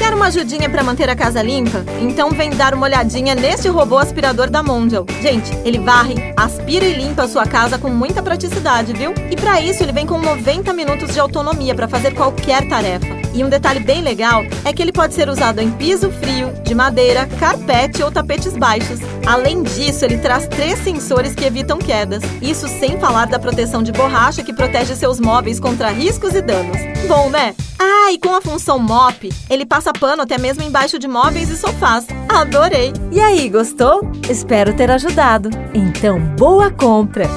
Quer uma ajudinha para manter a casa limpa? Então vem dar uma olhadinha neste robô aspirador da Mondial. Gente, ele varre, aspira e limpa a sua casa com muita praticidade, viu? E para isso ele vem com 90 minutos de autonomia para fazer qualquer tarefa. E um detalhe bem legal é que ele pode ser usado em piso frio, de madeira, carpete ou tapetes baixos. Além disso, ele traz 3 sensores que evitam quedas. Isso sem falar da proteção de borracha que protege seus móveis contra riscos e danos. Bom, né? Ah, e com a função mop, ele passa pano até mesmo embaixo de móveis e sofás. Adorei! E aí, gostou? Espero ter ajudado. Então, boa compra!